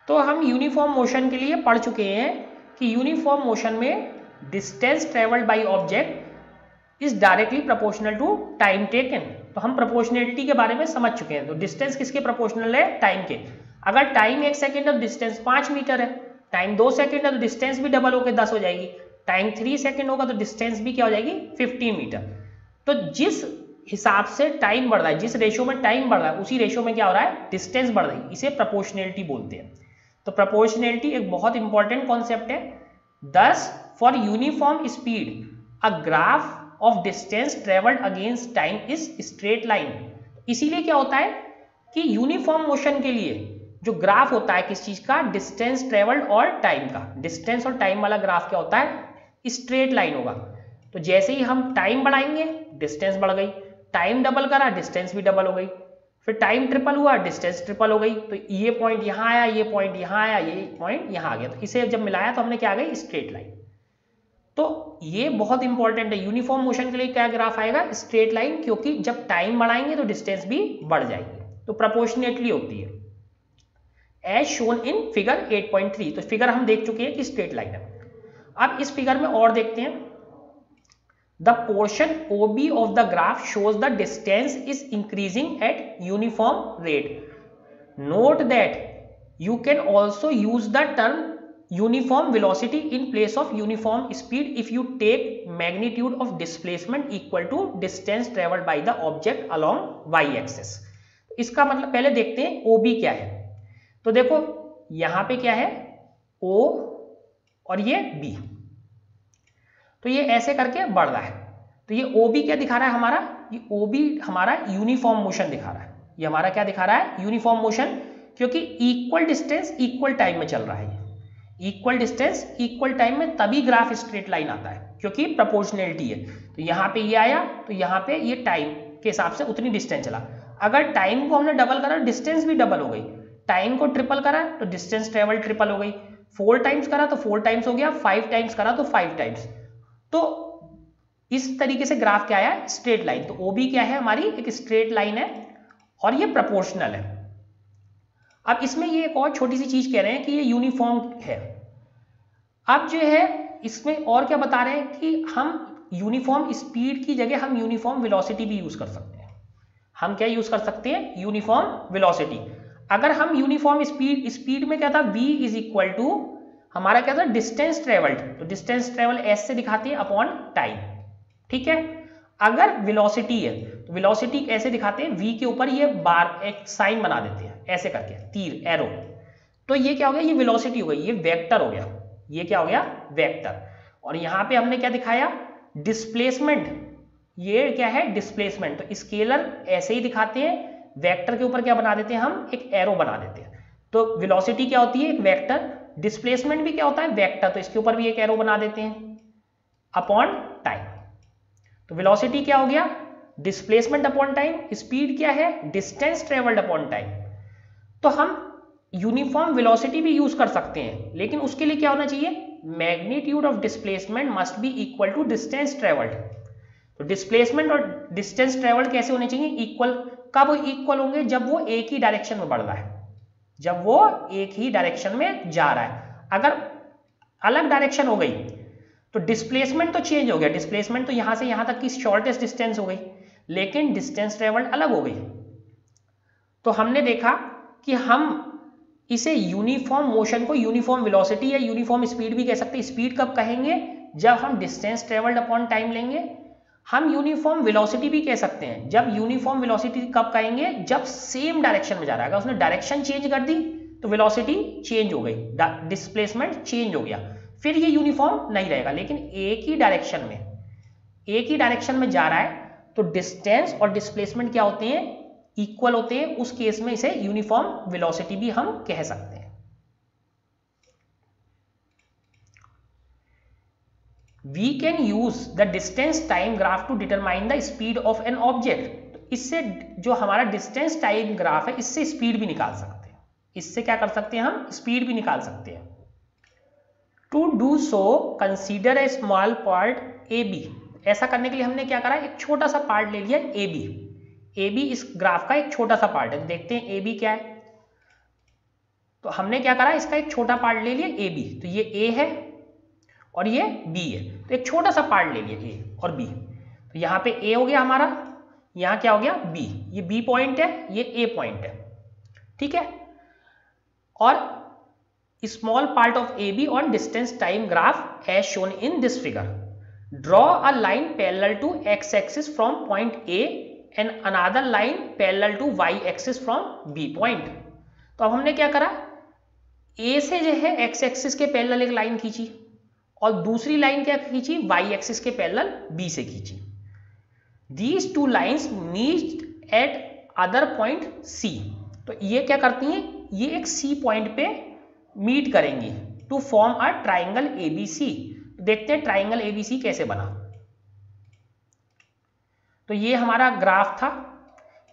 तो हम uniform motion के लिए पढ़ चुके हैं कि यूनिफॉर्म मोशन में distance travelled by object is directly proportional to time taken. तो हम प्रोपोर्शनलिटी के बारे में समझ चुके हैं। तो डिस्टेंस किसके प्रोपोर्शनल है? टाइम के। अगर टाइम 1 सेकेंड है तो डिस्टेंस 5 मीटर है। टाइम 2 सेकेंड है तो डिस्टेंस भी डबल होकर 10 हो जाएगी। टाइम 3 सेकेंड होगा तो डिस्टेंस भी क्या हो जाएगी? 15 मीटर। तो जिस हिसाब से टाइम बढ़ रहा है, जिस रेशियो में टाइम बढ़ रहा है, उसी रेशियो में क्या हो रहा है? डिस्टेंस बढ़ रही है। इसे प्रोपोर्शनलिटी बोलते हैं। तो प्रोपोर्शनलिटी एक बहुत इंपॉर्टेंट कॉन्सेप्ट है। दस for uniform speed a graph of distance travelled against time is straight line. इसीलिए क्या होता है कि यूनिफॉर्म मोशन के लिए जो ग्राफ होता है किस चीज का? डिस्टेंस ट्रेवल्ड और टाइम का। डिस्टेंस और टाइम वाला ग्राफ क्या होता है? स्ट्रेट लाइन होगा। तो जैसे ही हम टाइम बढ़ाएंगे डिस्टेंस बढ़ गई, टाइम डबल करा डिस्टेंस भी डबल हो गई, फिर टाइम ट्रिपल हुआ डिस्टेंस ट्रिपल हो गई। तो ये पॉइंट यहाँ आया, ये पॉइंट यहाँ आया, ये पॉइंट यहाँ आ गया। तो इसे जब मिलाया तो हमने क्या आ गई? Straight line. तो ये बहुत इंपॉर्टेंट है। यूनिफॉर्म मोशन के लिए क्या ग्राफ आएगा? स्ट्रेट लाइन, क्योंकि जब टाइम बढ़ाएंगे तो डिस्टेंस भी बढ़ जाएगी। तो प्रोपोर्शनेटली होती है एज शोन इन फिगर 8.3। तो फिगर हम देख चुके हैं कि स्ट्रेट लाइन है। अब इस फिगर में और देखते हैं। The portion OB of the graph shows the distance is increasing at uniform rate. Note that you can also use the term uniform velocity in place of uniform speed if you take magnitude of displacement equal to distance traveled by the object along y axis। इसका मतलब पहले देखते हैं OB क्या है। तो देखो यहां पे क्या है? O और ये B। तो ये ऐसे करके बढ़ रहा है। तो ये OB क्या दिखा रहा है हमारा? ये OB हमारा यूनिफॉर्म मोशन दिखा रहा है। ये हमारा क्या दिखा रहा है? यूनिफॉर्म मोशन, क्योंकि इक्वल डिस्टेंस इक्वल टाइम में चल रहा है। इक्वल डिस्टेंस इक्वल टाइम में तभी ग्राफ स्ट्रेट लाइन आता है, क्योंकि प्रोपोर्शनलिटी है। तो यहाँ पे ये आया तो यहाँ पे ये टाइम के हिसाब से उतनी डिस्टेंस चला। अगर टाइम को हमने डबल करा डिस्टेंस भी डबल हो गई। टाइम को ट्रिपल करा तो डिस्टेंस ट्रेवल ट्रिपल हो गई। 4 टाइम्स करा तो 4 टाइम्स हो गया। 5 टाइम्स करा तो 5 टाइम्स। तो इस तरीके से ग्राफ क्या आया? Straight line. तो OB क्या है? हमारी एक स्ट्रेट लाइन है और ये प्रोपोर्शनल है। अब इसमें ये एक और छोटी सी चीज कह रहे हैं कि ये यूनिफॉर्म है। अब जो है इसमें और क्या बता रहे हैं कि हम यूनिफॉर्म स्पीड की जगह हम यूनिफॉर्म वेलोसिटी भी यूज कर सकते हैं। हम क्या यूज कर सकते हैं? Uniform velocity. अगर हम यूनिफॉर्म स्पीड में क्या था? V इज इक्वल टू हमारा क्या था? Distance travelled. तो डिस्टेंस ट्रेवल S से दिखाते हैं अपॉन टाइम। ठीक है। अगर वेलोसिटी है तो वेलोसिटी ऐसे दिखाते हैं, V के ऊपर ये बार एक साइन बना देते हैं ऐसे करके, तीर एरो। तो ये क्या हो गया? ये वेलोसिटी हो गई, ये वेक्टर हो गया। ये क्या हो गया? वेक्टर। और यहां पे हमने क्या दिखाया? डिस्प्लेसमेंट। ये क्या है? डिस्प्लेसमेंट। तो स्केलर ऐसे ही दिखाते हैं, वेक्टर के ऊपर क्या बना देते हैं? हम एक एरो बना देते हैं। तो वेलोसिटी क्या होती है? एक वेक्टर। डिस्प्लेसमेंट भी क्या होता है? वेक्टर। तो इसके ऊपर भी एक एरो बना देते हैं अपॉन टाइम। तो वेलोसिटी क्या हो गया? Displacement upon time. स्पीड क्या है? Distance travelled upon time. तो हम यूनिफॉर्म वेलोसिटी भी यूज कर सकते हैं, लेकिन उसके लिए क्या होना चाहिए? Magnitude of displacement must be equal to distance travelled. तो डिस्प्लेसमेंट और डिस्टेंस ट्रेवल्ड कैसे होने चाहिए? इक्वल। कब इक्वल होंगे? जब वो एक ही डायरेक्शन में बढ़ रहा है, जब वो एक ही डायरेक्शन में जा रहा है। अगर अलग डायरेक्शन हो गई तो डिस्प्लेसमेंट तो चेंज हो गया। डिस्प्लेसमेंट तो यहां से यहां तक की शॉर्टेस्ट डिस्टेंस हो गई, लेकिन डिस्टेंस ट्रेवल्ड अलग हो गई। तो हमने देखा कि हम इसे यूनिफॉर्म मोशन को यूनिफॉर्म वेलोसिटी या यूनिफॉर्म स्पीड भी कह सकते हैं। स्पीड कब कहेंगे? जब हम डिस्टेंस ट्रेवल्ड अपॉन टाइम लेंगे। हम यूनिफॉर्म वेलोसिटी भी कह सकते हैं। जब यूनिफॉर्म वेलोसिटी कब कहेंगे? जब सेम डायरेक्शन में जा रहा है। अगर उसने डायरेक्शन चेंज कर दी तो वेलोसिटी चेंज हो गई, डिस्प्लेसमेंट चेंज हो गया, फिर ये यूनिफॉर्म नहीं रहेगा। लेकिन एक ही डायरेक्शन में जा रहा है तो डिस्टेंस और डिस्प्लेसमेंट क्या होते हैं? इक्वल होते हैं। उस केस में इसे यूनिफॉर्म वेलोसिटी भी हम कह सकते हैं। We can use the distance time graph to determine the speed of an object। तो इससे जो हमारा डिस्टेंस टाइम ग्राफ है, इससे स्पीड भी निकाल सकते हैं। इससे क्या कर सकते हैं? हम स्पीड भी निकाल सकते हैं। To do so consider a small part AB। ऐसा करने के लिए हमने क्या करा? एक छोटा सा पार्ट ले लिया AB इस ग्राफ का एक छोटा सा पार्ट है। देखते हैं AB क्या है। तो हमने क्या करा, इसका एक छोटा पार्ट ले लिया ए बी, तो ये ए है और ये बी है, तो एक छोटा सा पार्ट ले लिया ए और बी, तो यहाँ पे ए हो गया हमारा, यहाँ क्या हो गया बी, ये बी पॉइंट है, ये ए पॉइंट है, ठीक है। और small part of A B on distance time graph as shown in this figure, draw a line parallel to x axis from point A and another line parallel to y axis from B point. तो अब हमने क्या करा, A से जो है x axis के parallel एक लाइन खींची और दूसरी लाइन क्या खींची, वाई एक्सिस के पैरेलल बी से खींची। These two lines meet at other point C, तो ये क्या करती हैं, ये एक C पॉइंट पे मीट करेंगी to form a triangle ABC। देखते हैं ट्राइंगल ABC कैसे बना। तो ये हमारा ग्राफ था,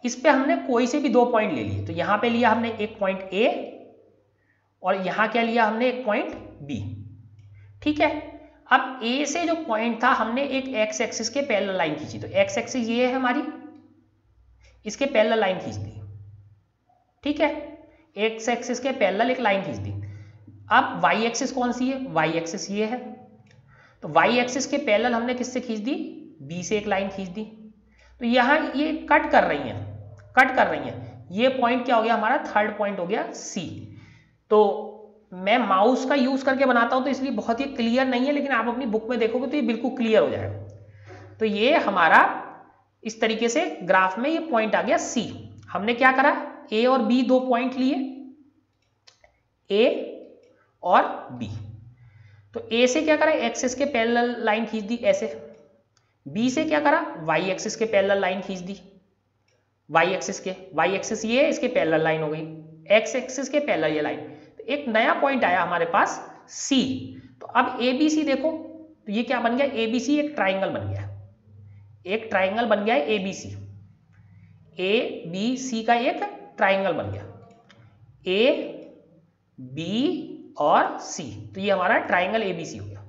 इस पे हमने कोई से भी दो पॉइंट ले लिए, तो यहां पे लिया हमने एक पॉइंट A और यहां क्या लिया हमने एक पॉइंट B, ठीक है। अब A से जो पॉइंट था हमने एक एक्स एक्सिस के पैरेलल लाइन खींची, तो एक्स एक्सिस ये है हमारी, इसके पैरेलल लाइन खींच दी, ठीक है, एक्स एक्सिस के पैरेलल एक लाइन खींच दी। अब वाई एक्सिस कौन सी है, वाई एक्सिस ये है, तो वाई एक्सिस के पैरेलल हमने किससे खींच दी, बी से एक लाइन खींच दी। तो यहाँ ये कट कर रही हैं, ये पॉइंट क्या हो गया हमारा, थर्ड पॉइंट हो गया सी। तो मैं माउस का यूज करके बनाता हूं तो इसलिए बहुत ही क्लियर नहीं है, लेकिन आप अपनी बुक में देखोगे तो ये बिल्कुल क्लियर हो जाएगा। तो ये हमारा इस तरीके से ग्राफ में ये पॉइंट आ गया सी। हमने क्या करा, ए और बी दो पॉइंट लिए, ए और बी। तो ए से क्या करा, एक्सिस के पैरेलल लाइन खींच दी ऐसे, बी से क्या करा, वाई एक्सिस के पैरेलल लाइन खींच दी, वाई एक्सिस ये है, इसके पैरेलल लाइन हो गई, एक्स एक्सिस के पैरेलल ये लाइन, एक नया पॉइंट आया हमारे पास C। तो अब ABC देखो, तो ये क्या बन गया, ABC एक ट्राइंगल बन गया, एक ट्राइंगल बन गया है ABC, ABC का एक ट्राइंगल बन गया, A B और C, तो ये हमारा ट्राइंगल ABC हो गया,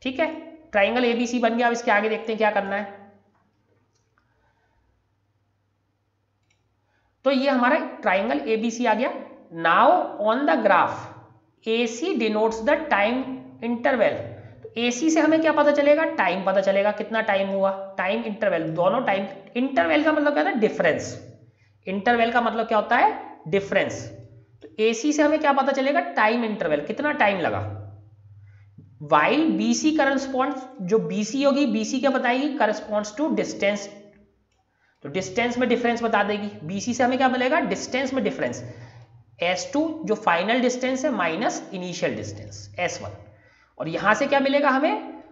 ठीक है। ट्राइंगल ABC बन गया। अब इसके आगे देखते हैं क्या करना है। तो ये हमारा ट्राइंगल ABC आ गया। Now on the graph AC denotes the time interval. तो AC से हमें क्या पता चलेगा, टाइम पता चलेगा, कितना टाइम हुआ, टाइम इंटरवल, दोनों टाइम। इंटरवल का मतलब क्या होता है, डिफरेंस। इंटरवल का मतलब क्या होता है, डिफरेंस। तो AC से हमें क्या पता चलेगा, टाइम इंटरवल, कितना टाइम लगा। वाइल BC करस्पॉन्ड्स, जो BC होगी, BC क्या बताएगी, करस्पॉन्ड्स टू डिस्टेंस। तो डिस्टेंस में डिफरेंस बता देगी। BC से हमें क्या मिलेगा, डिस्टेंस में डिफरेंस। S2 जो फाइनल डिस्टेंस है माइनस इनिशियल डिस्टेंस S1, और यहां से क्या मिलेगा हमें,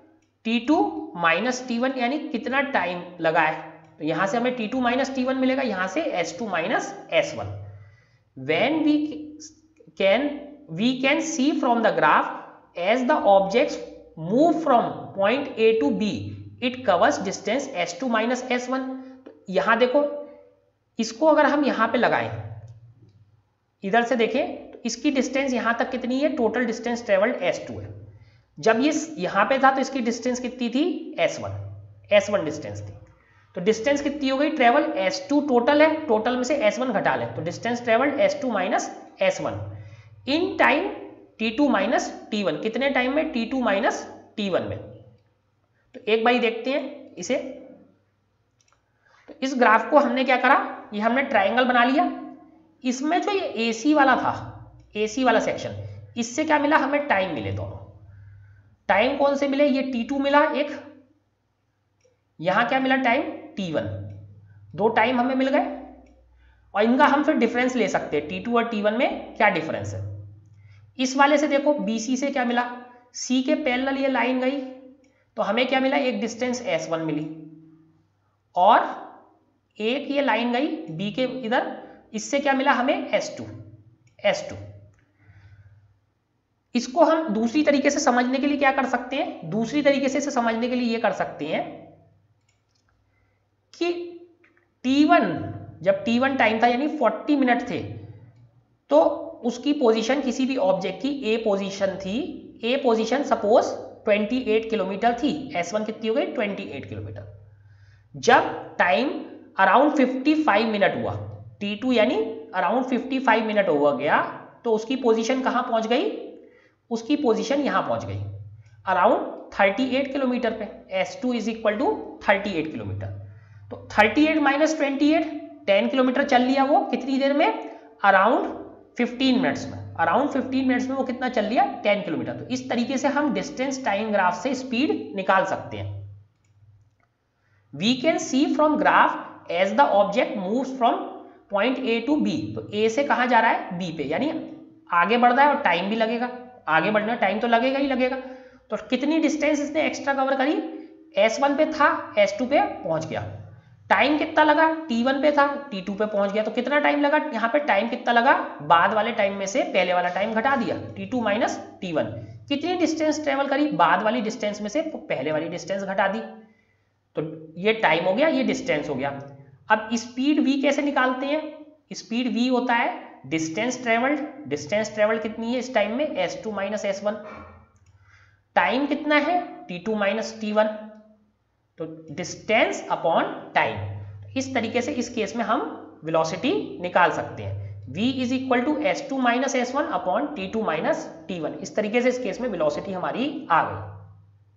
T2 माइनस T1, यानी कितना टाइम लगा है। तो यहां से हमें T2 माइनस T1 मिलेगा, यहां से S2 minus S1। When we can see from the graph as the objects move from point A to B, it covers distance S2 minus S1। यहां देखो, इसको अगर हम यहां पे लगाएं, इधर से देखें तो इसकी डिस्टेंस यहां तक कितनी है, टोटल डिस्टेंस ट्रेवल्ड S2 है। जब ये यहां पे था तो इसकी डिस्टेंस कितनी थी, S1 डिस्टेंस थी। तो डिस्टेंस कितनी हो गई ट्रेवल, S2 टोटल है, टोटल में से S1 घटा लें तो distance travelled S2 minus S1 in time T2 minus T1। कितने टाइम में, T2 माइनस T1 में। तो एक बार देखते हैं इसे। तो इस ग्राफ को हमने क्या करा, ये हमने ट्राइंगल बना लिया। इसमें जो ये AC वाला था, AC वाला सेक्शन, इससे क्या मिला हमें, टाइम मिले दोनों। टाइम कौन से मिले, ये T2 मिला एक, यहां क्या मिला टाइम, T1। दो टाइम हमें मिल गए और इनका हम फिर डिफरेंस ले सकते हैं, T2 और T1 में क्या डिफरेंस है। इस वाले से देखो, BC से क्या मिला, C के पैरेलल ये लाइन गई तो हमें क्या मिला, एक डिस्टेंस S1 मिली, और एक ये लाइन गई B के इधर, इससे क्या मिला हमें, S2। इसको हम दूसरी तरीके से समझने के लिए क्या कर सकते हैं, दूसरी तरीके से समझने के लिए ये कर सकते हैं कि T1, जब T1 टाइम था यानी 40 मिनट थे, तो उसकी पोजीशन किसी भी ऑब्जेक्ट की A पोजीशन थी, A पोजीशन सपोज 28 किलोमीटर थी, S1 कितनी हो गई, 28 किलोमीटर। जब टाइम अराउंड 55 मिनट हुआ, T2 यानी अराउंड 55 मिनट हो गया, तो उसकी पोजीशन कहाँ पहुंच गई, उसकी पोजीशन यहाँ पहुंच गई अराउंड 38 किलोमीटर पे। S2 is equal to 38 kilometre. तो 38 माइनस 28, 10 किलोमीटर चल लिया वो कितनी देर में, अराउंड 15 मिनट्स में। अराउंड 15 मिनट्स में वो कितना चल लिया, 10 किलोमीटर। तो इस तरीके से हम डिस्टेंस टाइम ग्राफ से स्पीड निकाल सकते हैं। We can see from graph as the object moves from point A to B. तो ए से कहाँ जा रहा है, बी पे, यानी आगे बढ़ रहा है और टाइम भी लगेगा, आगे बढ़ने में टाइम तो लगेगा ही लगेगा। तो कितनी डिस्टेंस इसने एक्स्ट्रा कवर करी, S1 पे था, S2 पे पहुंच गया। टाइम कितना लगा, T1 पे था, T2 पे पहुंच गया। तो कितना टाइम लगा, यहाँ पे टाइम कितना लगा, बाद वाले टाइम में से पहले वाला टाइम घटा दिया, T2 माइनस T1। कितनी डिस्टेंस ट्रेवल करी, बाद वाली डिस्टेंस में से पहले वाली डिस्टेंस घटा दी। तो ये टाइम हो गया, ये डिस्टेंस हो गया। अब स्पीड v कैसे निकालते हैं, स्पीड v होता है डिस्टेंस ट्रेवल्ड। डिस्टेंस ट्रेवल्ड कितनी है इस टाइम में, S2 माइनस S1। टाइम कितना है, T2 माइनस T1। तो डिस्टेंस अपॉन टाइम। इस तरीके से इस केस में हम वेलोसिटी निकाल सकते हैं। v is equal to S2 minus S1 upon T2 minus T1। इस तरीके से इस केस में वेलोसिटी हमारी आ गई।